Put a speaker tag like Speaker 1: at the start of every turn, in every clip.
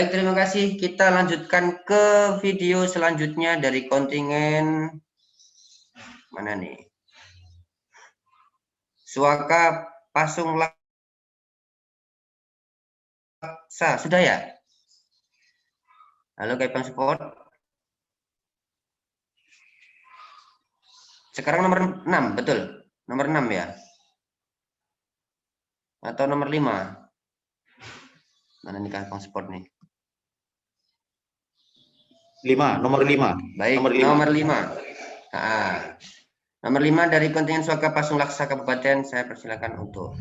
Speaker 1: Baik, terima kasih. Kita lanjutkan ke video selanjutnya dari kontingen mana nih? Suaka Pasung Laksa, sudah ya? Halo Kaipang Sport. Sekarang nomor 6, betul? Nomor 6 ya? Atau nomor 5? Mana nih Kaipang Sport nih?
Speaker 2: 5, nomor 5.
Speaker 1: Baik, nomor 5. Nomor 5 dari kontingen Suaka Pasung Laksa Kabupaten, saya persilakan untuk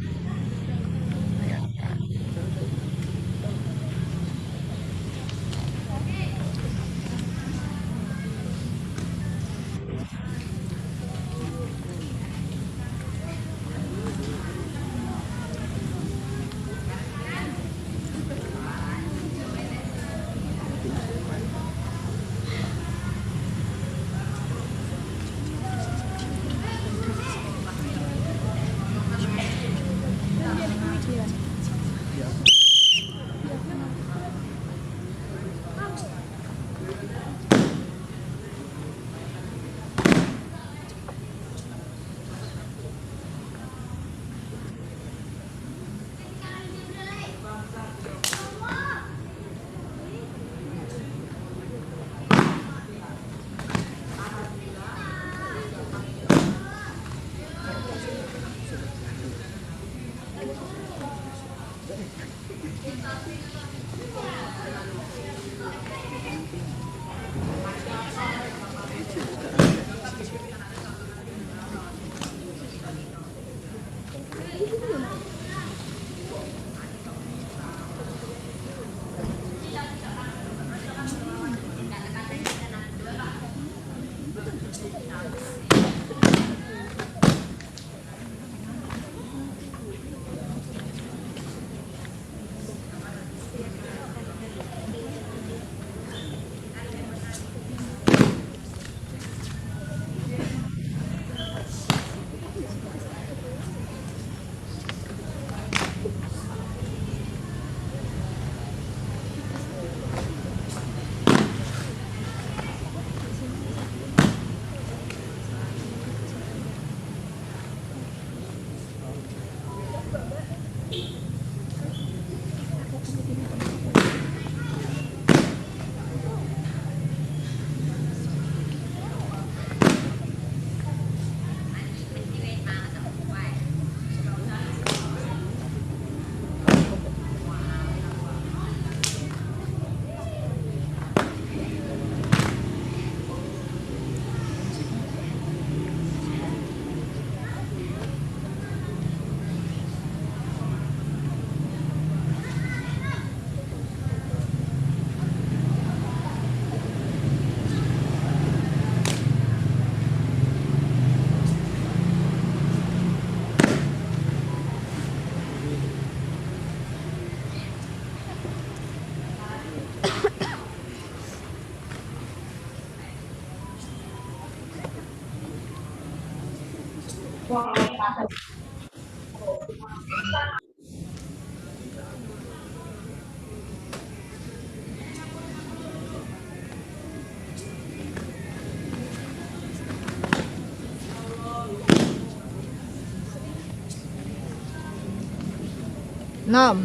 Speaker 3: Nom.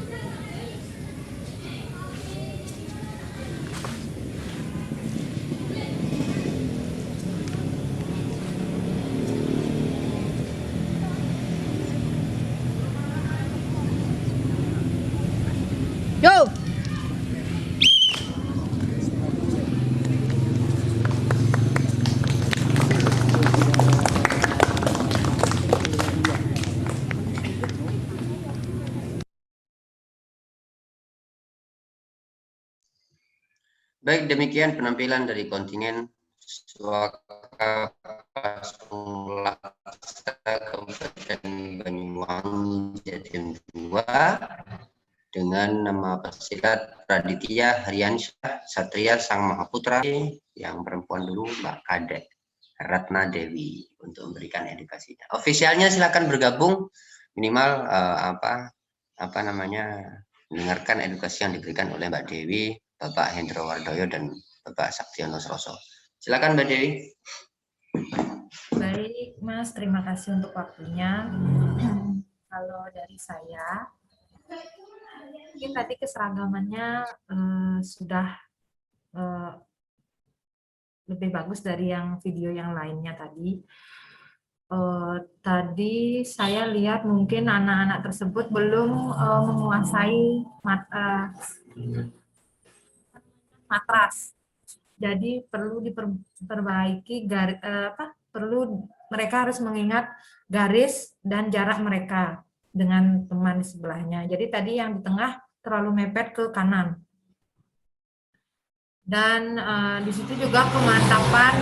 Speaker 3: Go.
Speaker 1: baik, demikian penampilan dari kontingen Suaka Pasung Laksa Kabupaten Banyuwangi Jatim 2 dengan nama pesilat Raditya Haryansyah Satria Sang Mahaputra, yang perempuan dulu Mbak Kadek Ratna Dewi untuk memberikan edukasinya. Ofisialnya silakan bergabung, minimal mendengarkan edukasi yang diberikan oleh Mbak Dewi Bapak Hendro Wardoyo dan Bapak Saktiono Sroso. Silakan Mbak Dewi.
Speaker 3: Baik, Mas. Terima kasih untuk waktunya. Kalau dari saya, mungkin tadi keseragamannya sudah lebih bagus dari yang video yang lainnya tadi. Tadi saya lihat mungkin anak-anak tersebut belum menguasai matras. Jadi perlu diperbaiki perlu mereka harus mengingat garis dan jarak mereka dengan teman di sebelahnya. Jadi tadi yang di tengah terlalu mepet ke kanan. Dan di situ juga pemantapan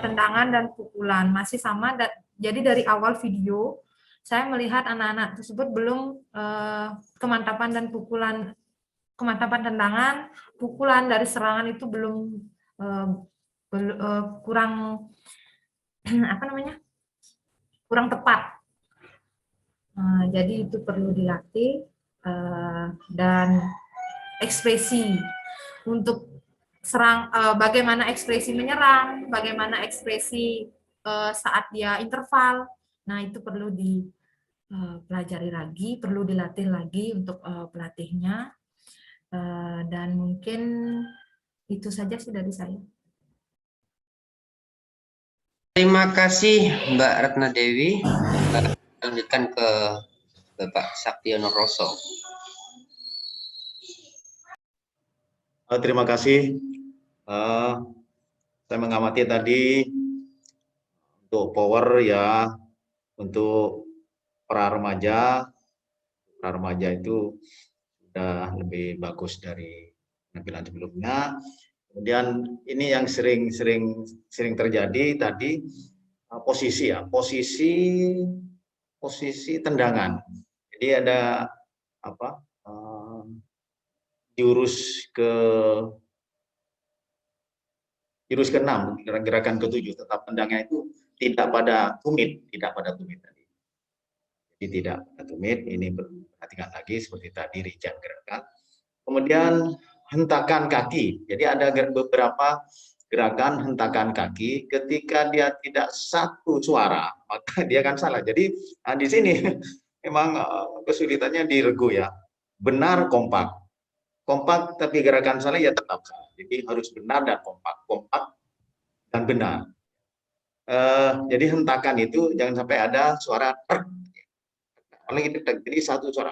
Speaker 3: tendangan dan pukulan masih sama. Jadi dari awal video saya melihat anak-anak tersebut belum kemantapan dan pukulan, kemantapan tendangan, pukulan dari serangan itu belum kurang kurang tepat. Jadi itu perlu dilatih dan ekspresi untuk bagaimana ekspresi menyerang, bagaimana ekspresi saat dia interval. Nah, itu perlu dipelajari lagi, perlu dilatih lagi untuk pelatihnya. Dan mungkin itu saja sih dari saya.
Speaker 1: Terima kasih Mbak Ratna Dewi. Lanjutkan ke Bapak Saktiono Roso.
Speaker 2: Terima kasih. Saya mengamati tadi untuk power ya, untuk para remaja itu sudah lebih bagus dari penampilan sebelumnya. Kemudian ini yang sering terjadi tadi posisi tendangan. Jadi ada jurus ke-6, gerakan ke-7, tetap tendangnya itu tidak pada tumit tadi. Jadi tidak pada tumit, ini perhatikan lagi seperti tadi rincian gerakan. Kemudian hentakan kaki. Jadi ada beberapa gerakan hentakan kaki, ketika dia tidak satu suara, maka dia akan salah. Jadi di sini memang kesulitannya di regu ya. Benar kompak tapi gerakan salah ya tetap salah. Jadi harus benar dan kompak dan benar. Jadi hentakan itu jangan sampai ada suara jadi satu suara.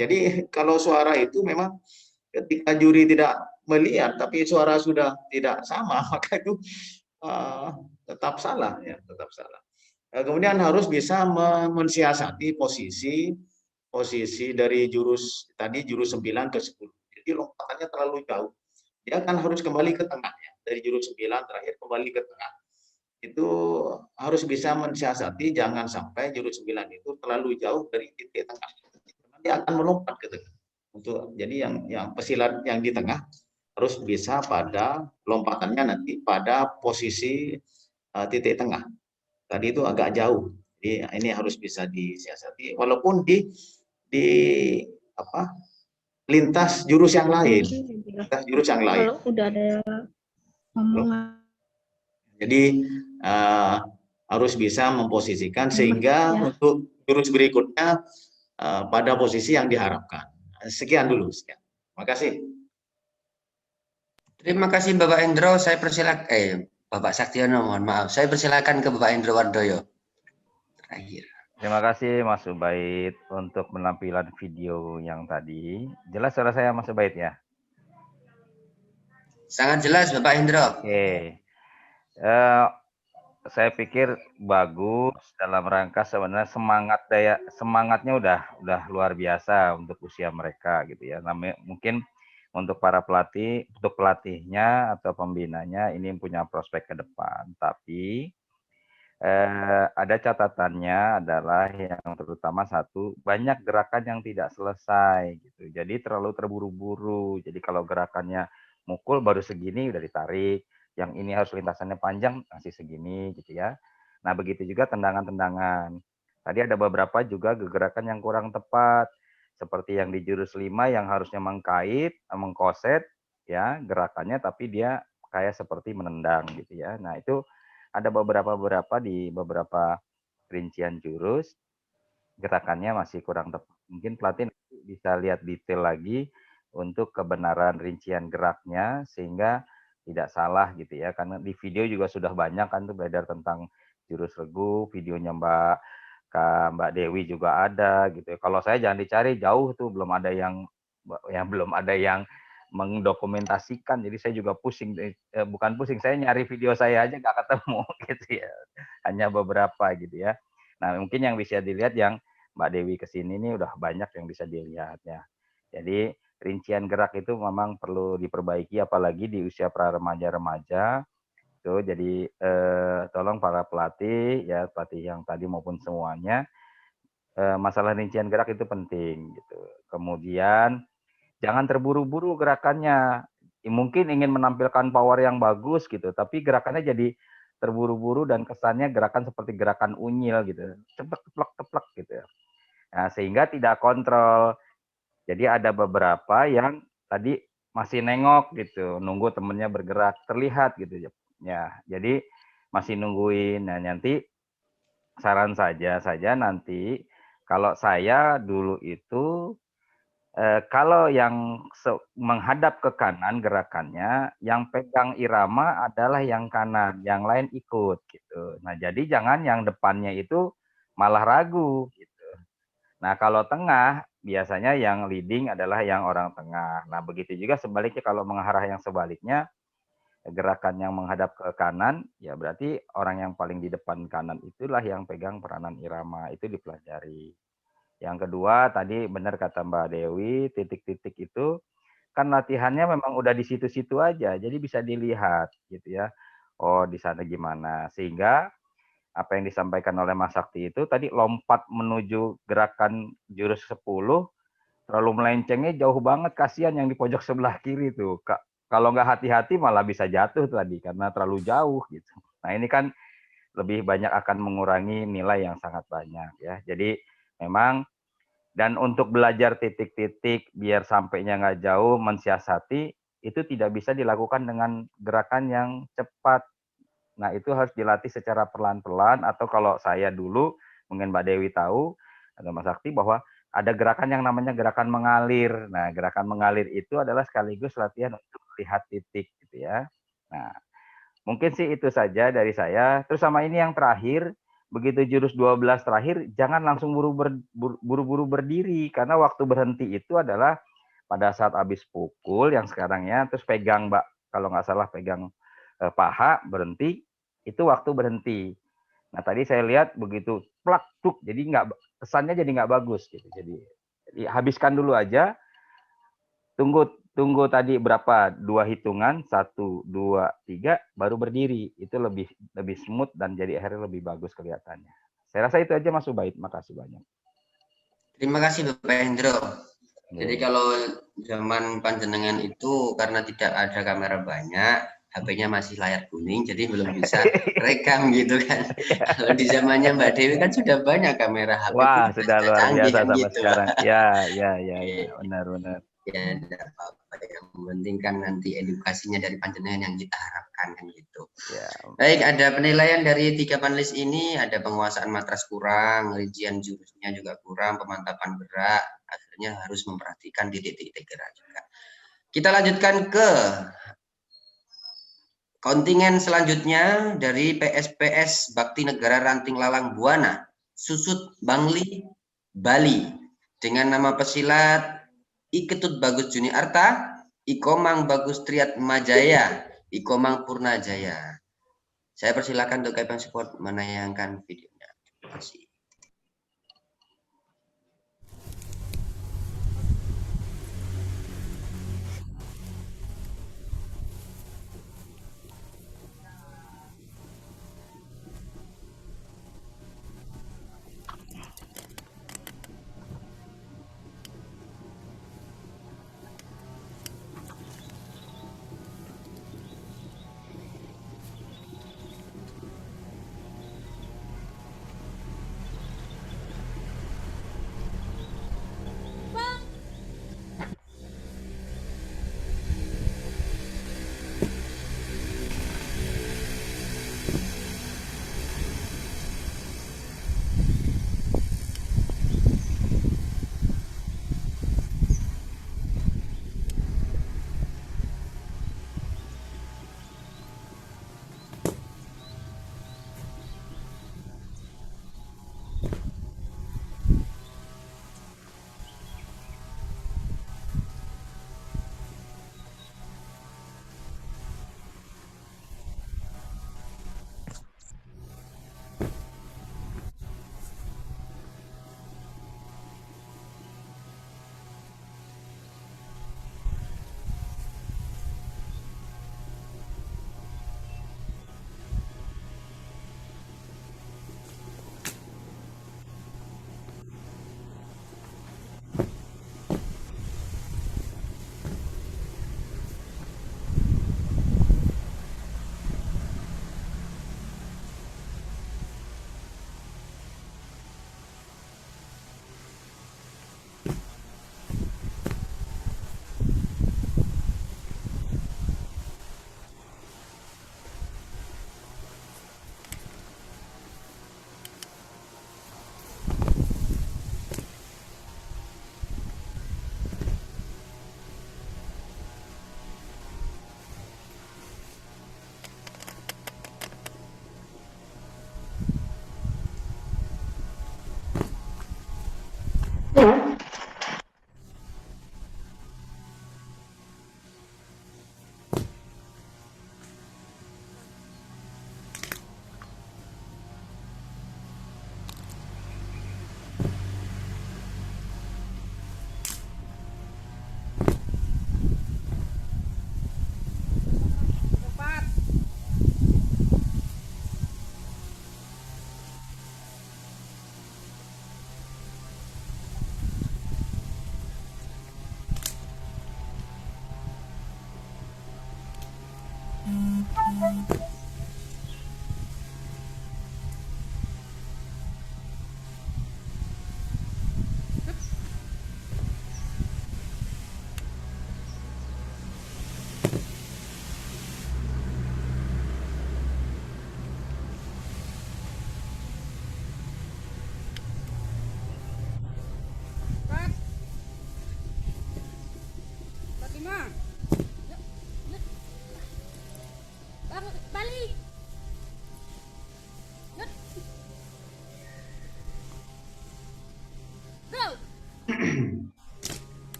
Speaker 2: Jadi kalau suara itu memang ketika juri tidak melihat tapi suara sudah tidak sama, maka itu tetap salah ya, tetap salah. Kemudian harus bisa mensiasati posisi dari jurus 9 ke 10. Jadi lompatannya terlalu jauh. Dia akan harus kembali ke tengah ya. Dari jurus 9 terakhir kembali ke tengah. Itu harus bisa mensiasati, jangan sampai jurus 9 itu terlalu jauh dari titik tengah. Dia akan melompat ke tengah. Jadi yang pesilat yang di tengah harus bisa pada lompatannya nanti pada posisi titik tengah. Tadi itu agak jauh. Jadi ini harus bisa disiasati walaupun di lintas jurus yang lain. Kalau
Speaker 4: udah ada omongan.
Speaker 2: Jadi harus bisa memposisikan sehingga untuk jurus berikutnya pada posisi yang diharapkan. Sekian dulu. Terima kasih.
Speaker 1: Terima kasih Bapak Hendro. Saya persilakan Bapak Saktiono, mohon maaf. Saya persilakan ke Bapak Hendro Wardoyo. Terakhir.
Speaker 5: Terima kasih Mas Ubaid untuk penampilan video yang tadi. Jelas suara saya Mas Ubaid ya?
Speaker 1: Sangat jelas Bapak Hendro.
Speaker 5: Oke. Saya pikir bagus dalam rangka sebenarnya semangatnya udah luar biasa untuk usia mereka gitu ya. Mungkin untuk para pelatih, untuk pelatihnya atau pembinanya ini punya prospek ke depan. Tapi ada catatannya adalah yang terutama satu, banyak gerakan yang tidak selesai gitu. Jadi terlalu terburu-buru. Jadi kalau gerakannya mukul baru segini udah ditarik, yang ini harus lintasannya panjang masih segini gitu ya. Nah, begitu juga tendangan-tendangan. Tadi ada beberapa juga gerakan yang kurang tepat seperti yang di jurus 5 yang harusnya mengkait, mengkoset ya gerakannya, tapi dia kayak seperti menendang gitu ya. Nah, itu ada beberapa di beberapa rincian jurus gerakannya masih kurang tepat. Mungkin pelatih bisa lihat detail lagi untuk kebenaran rincian geraknya sehingga tidak salah gitu ya. Karena di video juga sudah banyak kan tuh beredar tentang jurus regu, videonya Mbak Dewi juga ada gitu ya. Kalau saya jangan dicari jauh tuh belum ada yang mendokumentasikan. Jadi saya juga pusing, bukan pusing, saya nyari video saya aja nggak ketemu gitu ya. Hanya beberapa gitu ya. Nah, mungkin yang bisa dilihat yang Mbak Dewi kesini nih udah banyak yang bisa dilihat ya. Jadi rincian gerak itu memang perlu diperbaiki apalagi di usia pra remaja-remaja. Tuh, jadi tolong para pelatih ya, pelatih yang tadi maupun semuanya, masalah rincian gerak itu penting gitu. Kemudian jangan terburu-buru gerakannya. Mungkin ingin menampilkan power yang bagus gitu, tapi gerakannya jadi terburu-buru dan kesannya gerakan seperti gerakan unyil gitu. Ceplek ceplek ceplek gitu ya. Nah, sehingga tidak kontrol. Jadi ada beberapa yang tadi masih nengok gitu, nunggu temennya bergerak, terlihat gitu ya. Jadi masih nungguin. Nah, nanti saran saja nanti kalau saya dulu itu kalau yang menghadap ke kanan gerakannya, yang pegang irama adalah yang kanan, yang lain ikut gitu. Nah, jadi jangan yang depannya itu malah ragu gitu. Nah, kalau tengah biasanya yang leading adalah yang orang tengah. Nah, begitu juga sebaliknya kalau mengarah yang sebaliknya, gerakan yang menghadap ke kanan, ya berarti orang yang paling di depan kanan itulah yang pegang peranan irama. Itu dipelajari. Yang kedua, tadi benar kata Mbak Dewi, titik-titik itu kan latihannya memang udah di situ-situ aja, jadi bisa dilihat gitu ya. Oh, di sana gimana. Sehingga apa yang disampaikan oleh Mas Sakti itu tadi lompat menuju gerakan jurus 10 terlalu melencengnya jauh banget, kasihan yang di pojok sebelah kiri tuh. Kalau nggak hati-hati malah bisa jatuh tadi karena terlalu jauh gitu. Nah, ini kan lebih banyak akan mengurangi nilai yang sangat banyak ya. Jadi memang dan untuk belajar titik-titik biar sampainya nggak jauh, mensiasati, itu tidak bisa dilakukan dengan gerakan yang cepat. Nah, itu harus dilatih secara pelan-pelan, atau kalau saya dulu, mungkin Mbak Dewi tahu, atau Mas Sakti, bahwa ada gerakan yang namanya gerakan mengalir. Nah, gerakan mengalir itu adalah sekaligus latihan untuk melihat titik, gitu ya. Nah, mungkin sih itu saja dari saya. Terus sama ini yang terakhir, begitu jurus 12 terakhir, jangan langsung buru-buru berdiri, karena waktu berhenti itu adalah pada saat habis pukul, yang sekarang ya, terus pegang, Mbak, kalau nggak salah pegang paha, berhenti, itu waktu berhenti. Nah, tadi saya lihat begitu plak tuk, jadi nggak, kesannya jadi nggak bagus gitu. Jadi habiskan dulu aja, tunggu tadi berapa, 2 hitungan, 1, 2, 3, baru berdiri. Itu lebih smooth dan jadi akhirnya lebih bagus kelihatannya. Saya rasa itu aja Mas Ubaid, makasih banyak.
Speaker 1: Terima kasih Bapak Hendro. Jadi kalau zaman panjenengan itu karena tidak ada kamera banyak, HP-nya masih layar kuning, jadi belum bisa rekam gitu kan. Kalau di zamannya Mbak Dewi kan sudah banyak kamera HP.
Speaker 5: Wah, sudah luar biasa
Speaker 1: kan
Speaker 5: sampai
Speaker 1: gitu,
Speaker 5: sekarang. Ya, benar.
Speaker 1: Ya, tidak apa-apa. Yang penting kan nanti edukasinya dari panjenengan yang kita harapkan kan gitu.
Speaker 5: Ya.
Speaker 1: Baik, ada penilaian dari 3 panelis ini, ada penguasaan matras kurang, rincian jurusnya juga kurang, pemantapan gerak, akhirnya harus memperhatikan titik-titik gerak juga. Kita lanjutkan ke kontingen selanjutnya dari PSPS Bakti Negara Ranting Lalang Buana, Susut Bangli, Bali, dengan nama pesilat Iketut Bagus Juni Arta, Ikomang Bagus Triat Majaya, Ikomang Purnajaya. Saya persilakan untuk Kepeng Support menayangkan videonya. Terima kasih.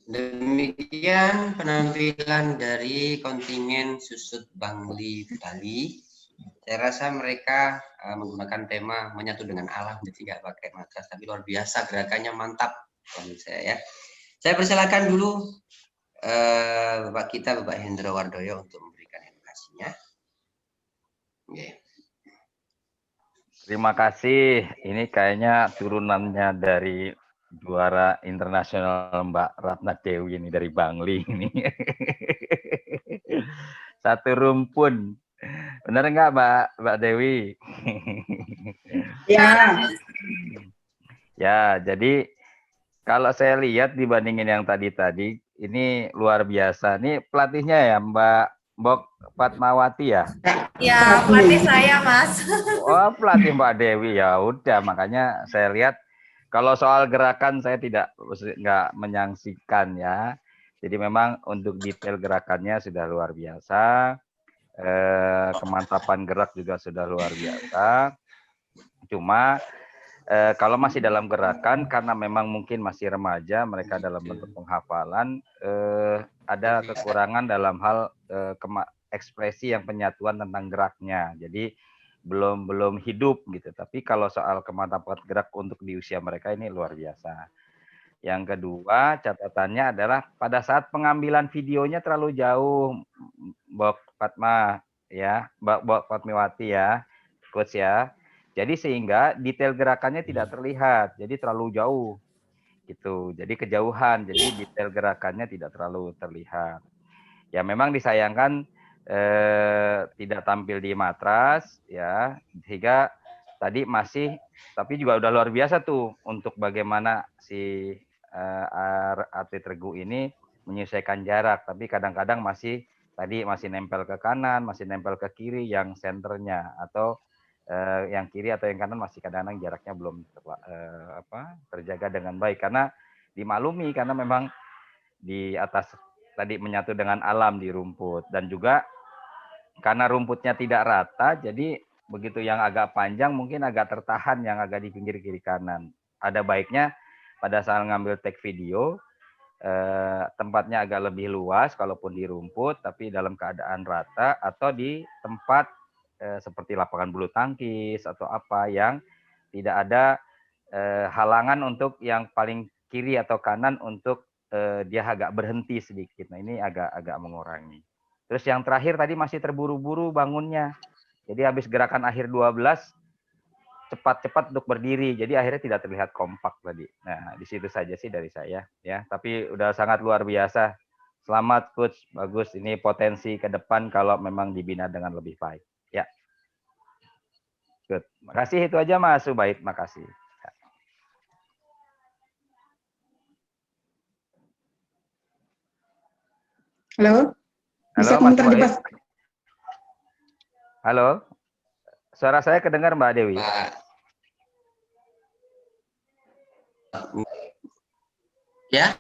Speaker 1: Demikian penampilan dari kontingen Susut Bangli Bali. Saya rasa mereka menggunakan tema menyatu dengan alam, jadi nggak pakai matras, tapi luar biasa gerakannya, mantap menurut saya ya. Saya persilakan dulu Bapak kita, Bapak Hendro Wardoyo, untuk memberikan edukasinya. Okay.
Speaker 5: Terima kasih. Ini kayaknya turunannya dari juara internasional Mbak Ratna Dewi ini dari Bangli ini. Satu rumpun. Benar nggak Mbak Dewi?
Speaker 4: Ya,
Speaker 5: Ya, jadi kalau saya lihat dibandingin yang tadi-tadi, ini luar biasa. Ini pelatihnya ya Mbak Fatmawati ya?
Speaker 3: Ya, pelatih saya, Mas.
Speaker 5: Oh, pelatih Mbak Dewi ya. Udah, makanya saya lihat kalau soal gerakan saya nggak menyaksikan ya. Jadi memang untuk detail gerakannya sudah luar biasa. Kemantapan gerak juga sudah luar biasa. Cuma kalau masih dalam gerakan, karena memang mungkin masih remaja, mereka dalam bentuk penghafalan, ada kekurangan dalam hal ekspresi yang penyatuan tentang geraknya. Jadi belum hidup gitu. Tapi kalau soal kemantapan gerak untuk di usia mereka ini luar biasa. Yang kedua, catatannya adalah pada saat pengambilan videonya terlalu jauh, Mbak Fatma ya, Mbak Fatmiwati ya, coach ya. Jadi sehingga detail gerakannya tidak terlihat, jadi terlalu jauh gitu. Jadi kejauhan, jadi detail gerakannya tidak terlalu terlihat. Ya memang disayangkan tidak tampil di matras ya, sehingga tadi masih, tapi juga udah luar biasa tuh untuk bagaimana si atlet regu ini menyesuaikan jarak, tapi kadang-kadang masih nempel ke kanan, masih nempel ke kiri yang senternya, atau yang kiri atau yang kanan masih kadang-kadang jaraknya belum terjaga dengan baik, karena dimaklumi karena memang di atas tadi menyatu dengan alam di rumput, dan juga karena rumputnya tidak rata, jadi begitu yang agak panjang mungkin agak tertahan yang agak di pinggir kiri kanan. Ada baiknya pada saat ngambil take video tempatnya agak lebih luas kalaupun di rumput, tapi dalam keadaan rata, atau di tempat seperti lapangan bulu tangkis atau apa yang tidak ada halangan untuk yang paling kiri atau kanan untuk dia agak berhenti sedikit. Nah ini agak mengurangi. Terus yang terakhir tadi masih terburu-buru bangunnya. Jadi habis gerakan akhir 12 cepat-cepat untuk berdiri. Jadi akhirnya tidak terlihat kompak tadi. Nah, di situ saja sih dari saya ya. Tapi udah sangat luar biasa. Selamat coach, bagus. Ini potensi ke depan kalau memang dibina dengan lebih baik. Ya. Good. Makasih, itu aja Mas Ubaid. Makasih.
Speaker 4: halo. Bisa
Speaker 5: Halo Mas
Speaker 4: komentar di
Speaker 5: Ubaid. Halo. Suara saya kedengar Mbak Dewi?
Speaker 1: Ya,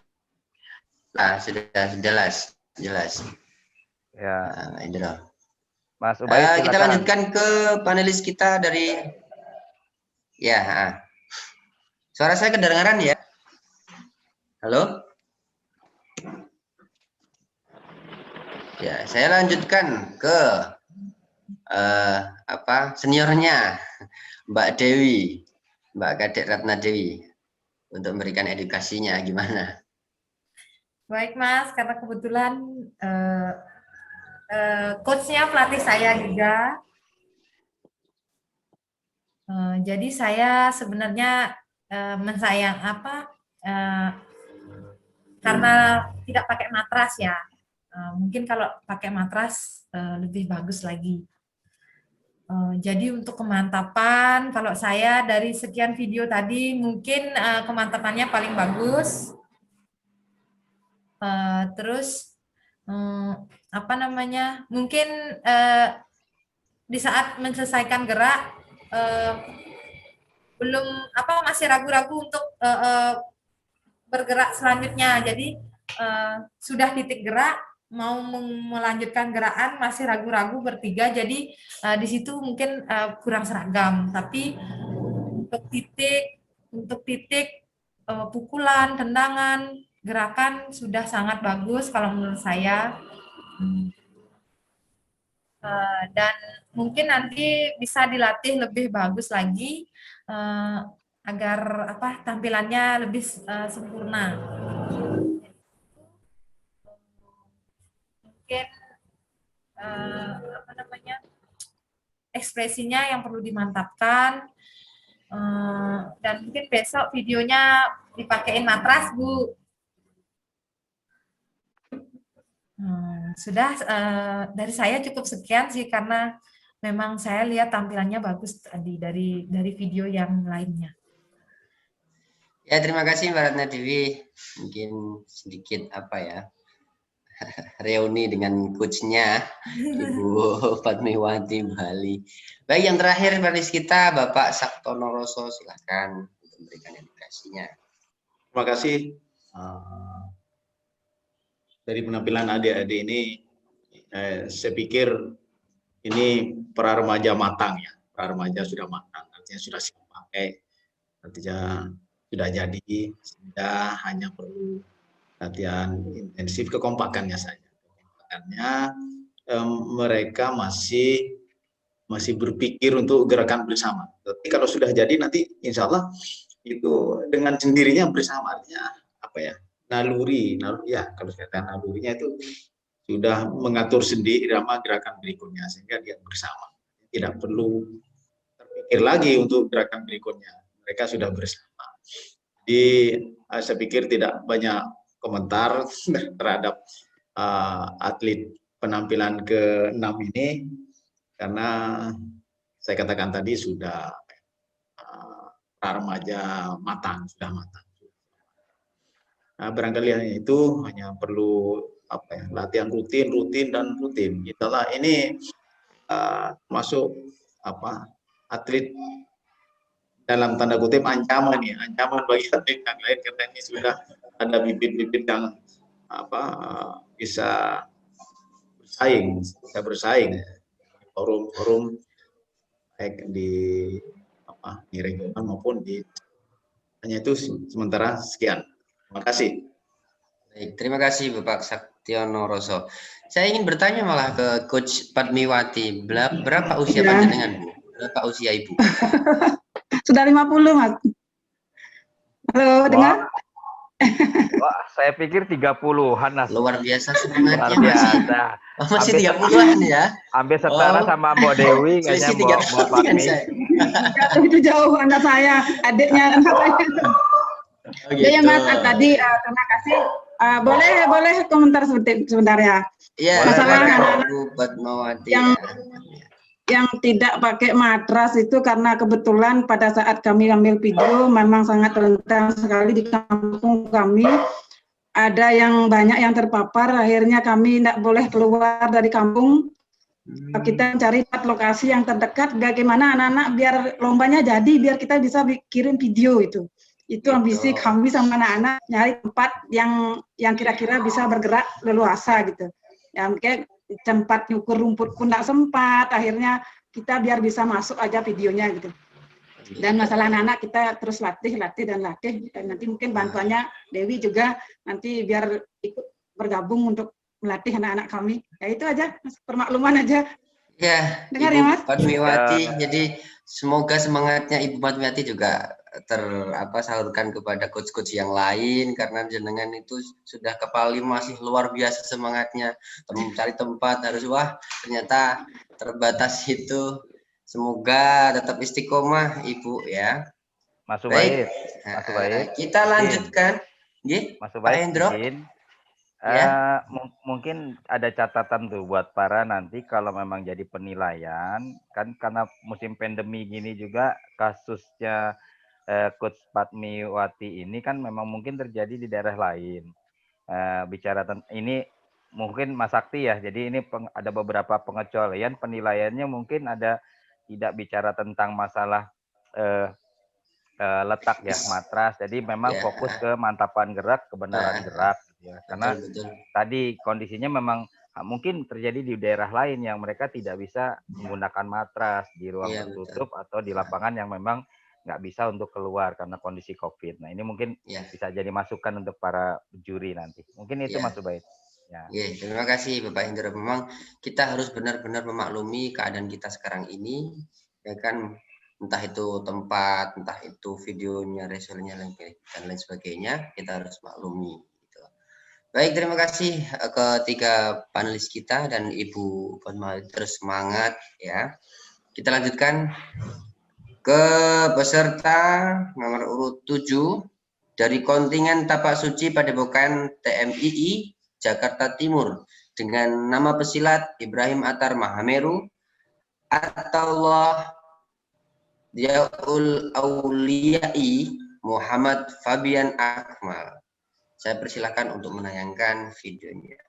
Speaker 1: nah, sudah jelas.
Speaker 5: Ya.
Speaker 1: Nah, Indro.
Speaker 5: Mas Ubaid,
Speaker 1: kita lanjutkan ke panelis kita dari, ya. Suara saya kedengaran ya? Halo? Ya, saya lanjutkan ke seniornya Mbak Dewi, Mbak Kadek Ratna Dewi, untuk memberikan edukasinya gimana.
Speaker 3: Baik, Mas, karena kebetulan coachnya pelatih saya juga. Jadi saya sebenarnya mensayang karena tidak pakai matras ya. Mungkin kalau pakai matras lebih bagus lagi. Jadi untuk kemantapan, kalau saya dari sekian video tadi mungkin kemantapannya paling bagus. Terus mungkin di saat menyelesaikan gerak masih ragu-ragu untuk bergerak selanjutnya. Jadi sudah titik gerak, mau melanjutkan gerakan masih ragu-ragu bertiga, jadi di situ mungkin kurang seragam. Tapi untuk titik pukulan, tendangan gerakan sudah sangat bagus kalau menurut saya. Dan mungkin nanti bisa dilatih lebih bagus lagi agar tampilannya lebih sempurna. Mungkin ekspresinya yang perlu dimantapkan, dan mungkin besok videonya dipakein matras, Bu. Sudah, dari saya cukup sekian sih, karena memang saya lihat tampilannya bagus tadi dari video yang lainnya.
Speaker 1: Ya, terima kasih Mbak Ratna Dewi. Mungkin sedikit reuni dengan coachnya Ibu Padmiwati Bali. Baik, yang terakhir panelis kita Bapak Saktono Roso, silakan untuk memberikan edukasinya.
Speaker 2: Terima kasih. Dari penampilan adik-adik ini, saya pikir ini para remaja matang ya. Para remaja sudah matang, artinya sudah siap pakai, artinya sudah jadi, sudah hanya perlu latihan intensif, kekompakannya saja. Kekompakannya mereka masih berpikir untuk gerakan bersama. Tapi kalau sudah jadi nanti insya Allah itu dengan sendirinya bersama, artinya naluri ya, kalau kata nalurinya itu sudah mengatur sendiri irama gerakan berikutnya, sehingga dia bersama, tidak perlu terpikir lagi untuk gerakan berikutnya, mereka sudah bersama. Jadi saya pikir tidak banyak komentar terhadap atlet penampilan ke-6 ini, karena saya katakan tadi sudah remaja matang, sudah matang. Nah, barangkali hanya itu, hanya perlu latihan rutin. Itulah ini masuk atlet dalam tanda kutip ancaman bagi atlet yang lain, karena ini sudah ada bibit-bibit yang bisa bersaing forum baik di regional maupun di, hanya itu sementara. Sekian. Terima kasih.
Speaker 1: Baik, terima kasih Bapak Saktiono Roso. Saya ingin bertanya malah ke Coach Padmiwati, berapa usia panjenengan, Bu? Berapa usia Ibu?
Speaker 4: Sudah 50, Mas. Halo, dengar?
Speaker 5: Wah, saya pikir 30-an.
Speaker 1: Luar biasa semangatnya.
Speaker 5: Luar biasa.
Speaker 1: Masih 30-an ya?
Speaker 5: Hampir setara sama Mbak Dewi kayaknya, Mbak Padmi.
Speaker 4: Itu jauh anak saya, adiknya anak saya. Ya Mas, tadi terima kasih. Boleh komentar sebentar ya.
Speaker 1: Iya,
Speaker 4: masalah yang tidak pakai matras itu karena kebetulan pada saat kami ambil video memang sangat rentan sekali di kampung kami. Ada yang banyak yang terpapar, akhirnya kami tidak boleh keluar dari kampung. Kita cari lokasi yang terdekat, bagaimana anak-anak biar lombanya jadi, biar kita bisa kirim video itu. Itu ambisi kami sama anak-anak, nyari tempat yang kira-kira bisa bergerak leluasa gitu. Ya mungkin tempat nyukur rumput pun tidak sempat, akhirnya kita biar bisa masuk aja videonya gitu. Dan masalah anak-anak kita terus latih, dan nanti mungkin bantuannya Dewi juga nanti biar ikut bergabung untuk melatih anak-anak kami. Ya itu aja, permakluman aja.
Speaker 1: Ya,
Speaker 4: dengar
Speaker 1: Ibu
Speaker 4: ya Mas?
Speaker 1: Padmiwati. Jadi semoga semangatnya Ibu Padmiwati juga salurkan kepada coach-coach yang lain, karena jenengan itu sudah kepala 5 masih luar biasa semangatnya, mencari tempat harus ternyata terbatas itu. Semoga tetap istiqomah Ibu ya.
Speaker 5: Mas Ubaid,
Speaker 1: kita lanjutkan.
Speaker 5: Mas
Speaker 1: Pak
Speaker 5: Ubaid,
Speaker 1: Hendro.
Speaker 5: Mungkin ada catatan tuh buat para nanti kalau memang jadi penilaian, kan karena musim pandemi gini juga kasusnya Coach Padmiwati ini kan memang mungkin terjadi di daerah lain. Bicara tentang ini mungkin Mas Sakti ya, jadi ini ada beberapa pengecualian penilaiannya, mungkin ada tidak bicara tentang masalah letak ya matras, jadi memang fokus ke mantapan gerak, kebenaran gerak ya. Karena tadi kondisinya memang mungkin terjadi di daerah lain yang mereka tidak bisa menggunakan matras di ruang tertutup atau di lapangan yang memang nggak bisa untuk keluar karena kondisi COVID. Nah ini mungkin
Speaker 1: Ya.
Speaker 5: bisa jadi masukan untuk para juri nanti. Mungkin itu
Speaker 1: Ya.
Speaker 5: Mas Ubaid. Ya.
Speaker 1: Terima kasih Bapak Hendra. Memang kita harus benar-benar memaklumi keadaan kita sekarang ini, ya kan, entah itu tempat, entah itu videonya, resolnya, dan lain sebagainya, kita harus maklumi. Gitu. Baik, terima kasih ketiga panelis kita dan Ibu Fatma, terus semangat ya. Kita lanjutkan ke peserta nomor urut 7 dari kontingen Tapak Suci Padepokan TMII Jakarta Timur dengan nama pesilat Ibrahim Attar Mahameru Attallah Diaul Auliyai Muhammad Fabian Akmal. Saya persilakan untuk menayangkan videonya.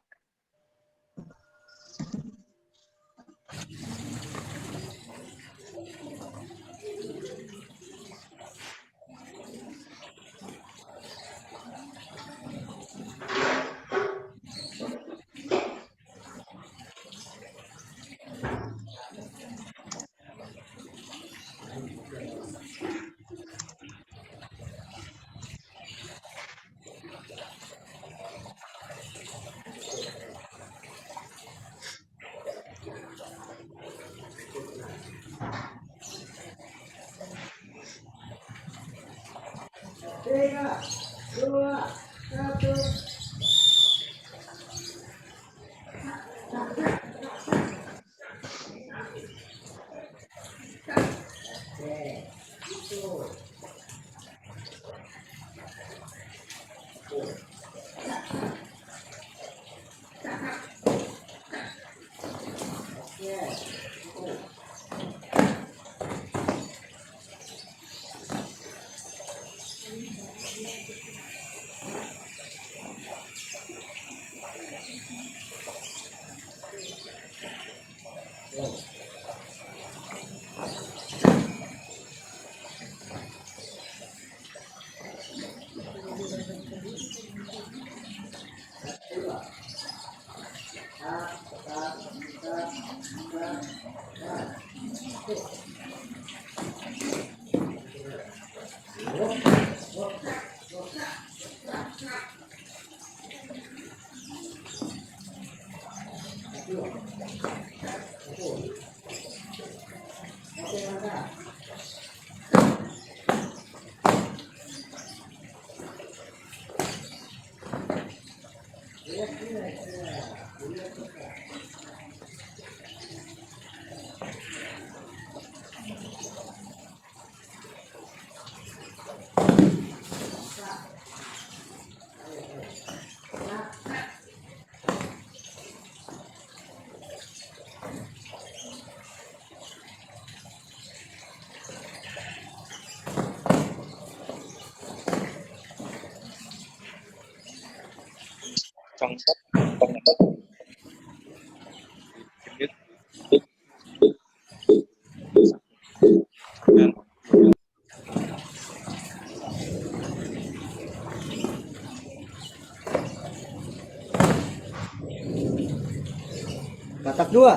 Speaker 6: Katak 2,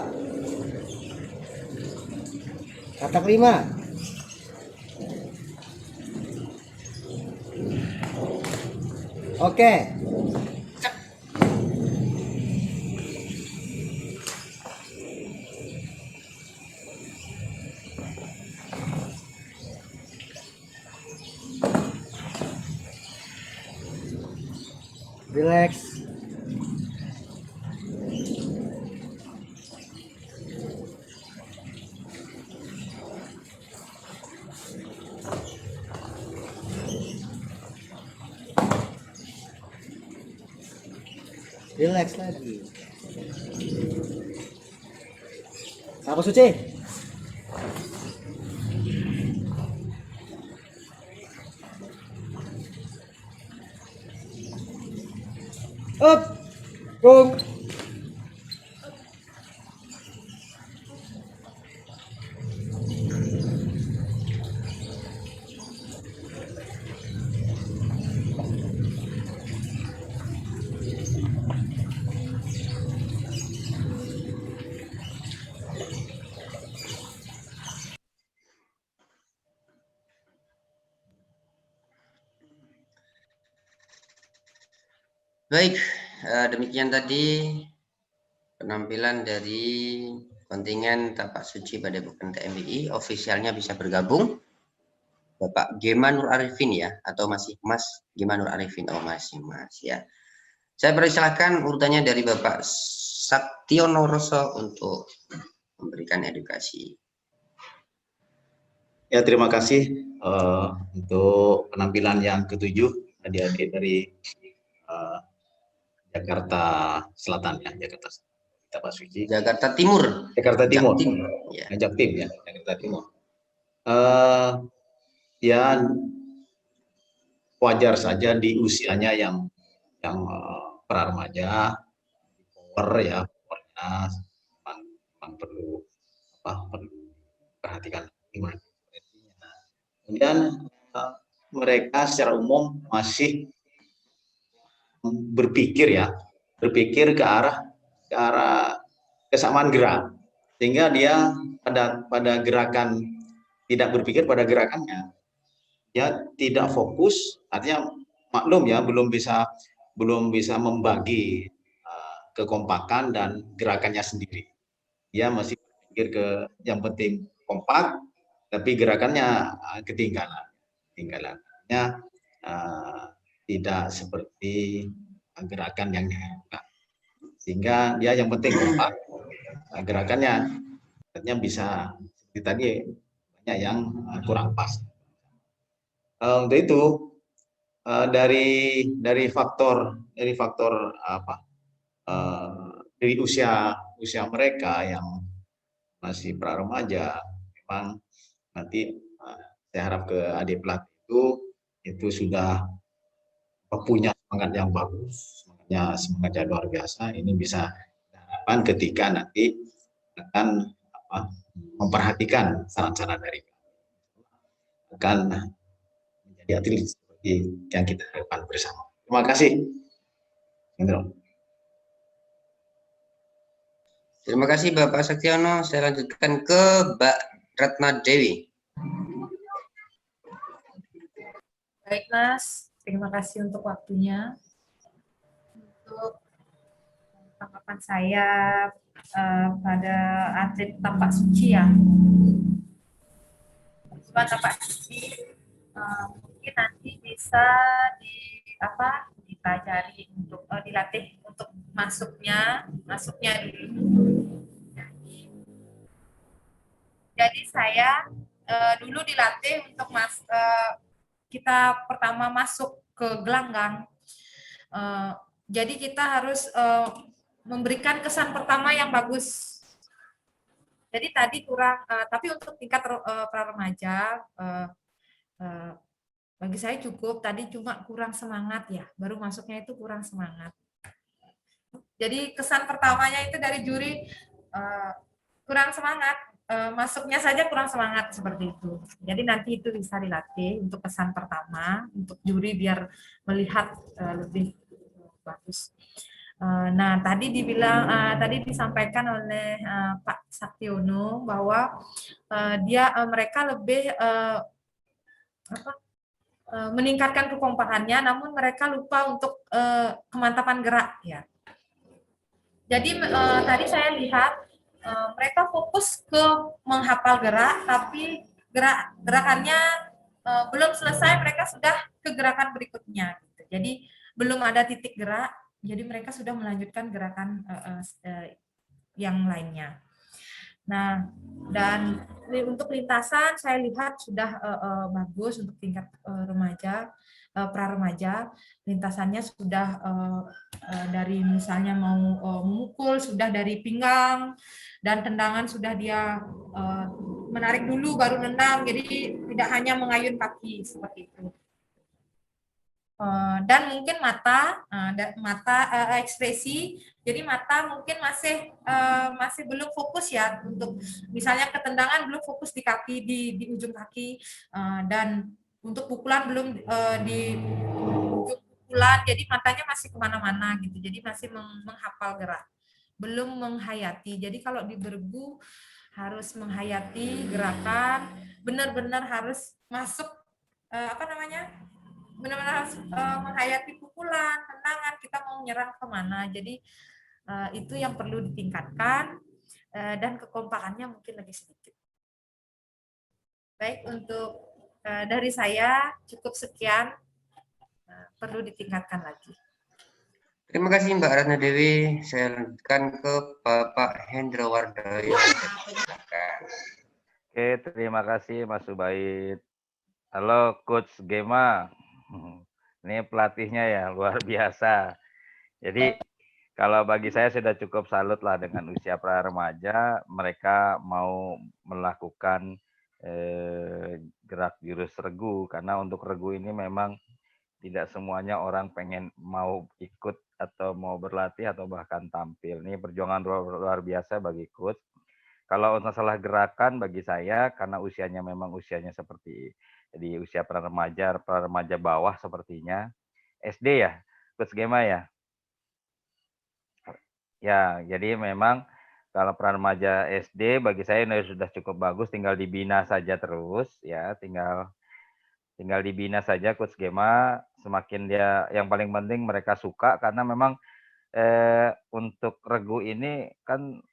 Speaker 6: katak 5, oke. Relax. Relax lagi. Tapak Suci. Up. Go.
Speaker 1: Baik, demikian tadi penampilan dari kontingen Tapak Suci Padepokan TMBI. Ofisialnya bisa bergabung Bapak Gema Nur Arifin ya, atau masih Mas Gema Nur Arifin? Oh masih Mas ya. Saya persilahkan urutannya dari Bapak Saktiono Roso untuk memberikan edukasi.
Speaker 2: Ya, terima kasih untuk penampilan yang ketujuh adik-adik dari Jakarta Selatan ya, Jakarta Tapak Suci.
Speaker 1: Jakarta Timur.
Speaker 2: Jakarta Timur.
Speaker 1: Jaktim, ya.
Speaker 2: Jaktim ya, Jakarta Timur. Ya wajar saja di usianya yang pra-remaja, power ya, powernya memang perlu perhatikan gimana. Kemudian mereka secara umum masih berpikir ke arah kesamaan gerak, sehingga dia pada gerakan tidak berpikir pada gerakannya, dia tidak fokus, artinya maklum ya, belum bisa membagi kekompakan dan gerakannya sendiri. Dia masih berpikir ke yang penting kompak, tapi gerakannya ketinggalan. Tidak seperti gerakan yang diharapkan. Sehingga dia yang penting kompak, gerakannya bisa seperti tadi banyak yang kurang pas. Untuk itu dari faktor dari usia mereka yang masih pra-remaja, memang nanti saya harap ke adik pelatih itu sudah punya semangat yang bagus, semangatnya luar biasa. Ini bisa diharapkan ketika nanti akan memperhatikan saran-saran dari akan menjadi atlet seperti yang kita harapkan bersama. Terima kasih.
Speaker 1: Terima kasih Bapak Saktiono. Saya lanjutkan ke Mbak Ratna Dewi.
Speaker 3: Baik Mas, terima kasih untuk waktunya. Untuk tanggapan saya pada atlet Tapak Suci ya. Tapak Suci mungkin nanti bisa dipelajari untuk dilatih untuk masuknya dulu. Jadi saya dulu dilatih untuk kita pertama masuk ke gelanggang. Jadi kita harus memberikan kesan pertama yang bagus. Jadi tadi kurang, tapi untuk tingkat pra-remaja bagi saya cukup. Tadi cuma kurang semangat ya, baru masuknya itu kurang semangat. Jadi kesan pertamanya itu dari juri kurang semangat, masuknya saja kurang semangat seperti itu. Jadi nanti itu bisa dilatih untuk kesan pertama, untuk juri biar melihat lebih bagus. Nah, tadi disampaikan oleh Pak Saktiono bahwa mereka lebih meningkatkan kekompakannya, namun mereka lupa untuk kemantapan gerak ya. Jadi tadi saya lihat mereka fokus ke menghafal gerak, tapi gerakannya belum selesai, mereka sudah ke gerakan berikutnya. Gitu. Jadi belum ada titik gerak, jadi mereka sudah melanjutkan gerakan yang lainnya. Nah, dan untuk lintasan saya lihat sudah bagus untuk tingkat pra-remaja, lintasannya sudah dari misalnya mau memukul sudah dari pinggang, dan tendangan sudah dia menarik dulu baru nendang, jadi tidak hanya mengayun kaki seperti itu. Dan mungkin mata ekspresi, jadi mata mungkin masih belum fokus ya, untuk misalnya ketendangan belum fokus di kaki, di ujung kaki, dan untuk pukulan belum di ujung pukulan, jadi matanya masih kemana-mana gitu, jadi masih menghafal gerak, belum menghayati. Jadi kalau di bergu harus menghayati gerakan, benar-benar harus masuk benar-benar harus menghayati pukulan, tendangan, kita mau menyerang kemana. Jadi itu yang perlu ditingkatkan, dan kekompakannya mungkin lebih sedikit. Baik, untuk dari saya cukup sekian, perlu ditingkatkan lagi.
Speaker 1: Terima kasih Mbak Ratna Dewi. Saya lanjutkan ke Bapak Hendro Wardoyo.
Speaker 5: Oke, terima kasih Mas Subaid. Halo Coach Gema. Ini pelatihnya ya, luar biasa. Jadi kalau bagi saya sudah cukup salut lah dengan usia pra remaja, mereka mau melakukan gerak jurus regu, karena untuk regu ini memang tidak semuanya orang pengen mau ikut atau mau berlatih atau bahkan tampil. Ini perjuangan luar biasa bagi coach. Kalau masalah gerakan bagi saya, karena usianya memang usianya seperti di usia pra remaja bawah sepertinya. SD ya, Coach Gema ya? Ya, jadi memang kalau pra remaja SD bagi saya sudah cukup bagus, tinggal dibina saja terus ya, tinggal dibina saja Coach Gema, semakin dia, yang paling penting mereka suka, karena memang untuk regu ini kan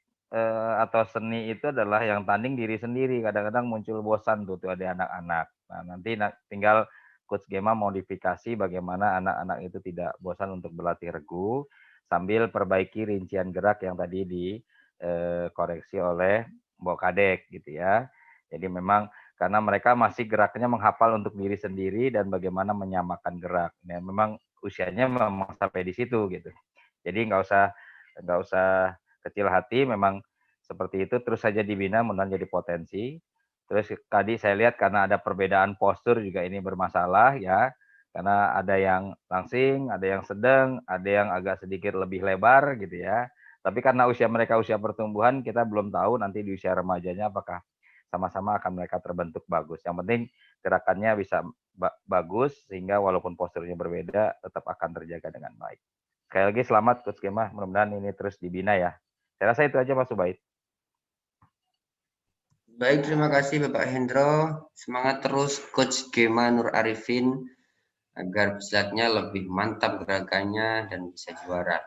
Speaker 5: atau seni itu adalah yang tanding diri sendiri, kadang-kadang muncul bosan tuh ada anak-anak. Nah, nanti tinggal Coach Gema modifikasi bagaimana anak-anak itu tidak bosan untuk berlatih regu, sambil perbaiki rincian gerak yang tadi dikoreksi oleh Mbok Kadek gitu ya. Jadi memang karena mereka masih geraknya menghafal untuk diri sendiri dan bagaimana menyamakan gerak. Nah, memang usianya memang sampai di situ gitu. Jadi nggak usah kecil hati, memang seperti itu terus saja dibina, mudah-mudahan jadi potensi. Terus tadi saya lihat karena ada perbedaan postur juga ini bermasalah ya, karena ada yang langsing, ada yang sedang, ada yang agak sedikit lebih lebar gitu ya. Tapi karena usia mereka usia pertumbuhan, kita belum tahu nanti di usia remajanya apakah sama-sama akan mereka terbentuk bagus. Yang penting gerakannya bisa bagus sehingga walaupun posturnya berbeda tetap akan terjaga dengan baik. Sekali lagi selamat Coach Gema, mudah-mudahan ini terus dibina ya. Saya rasa itu aja Mas Subaid.
Speaker 1: Baik, terima kasih Bapak Hendro. Semangat terus Coach Gema Nur Arifin agar silatnya lebih mantap gerakannya dan bisa juara.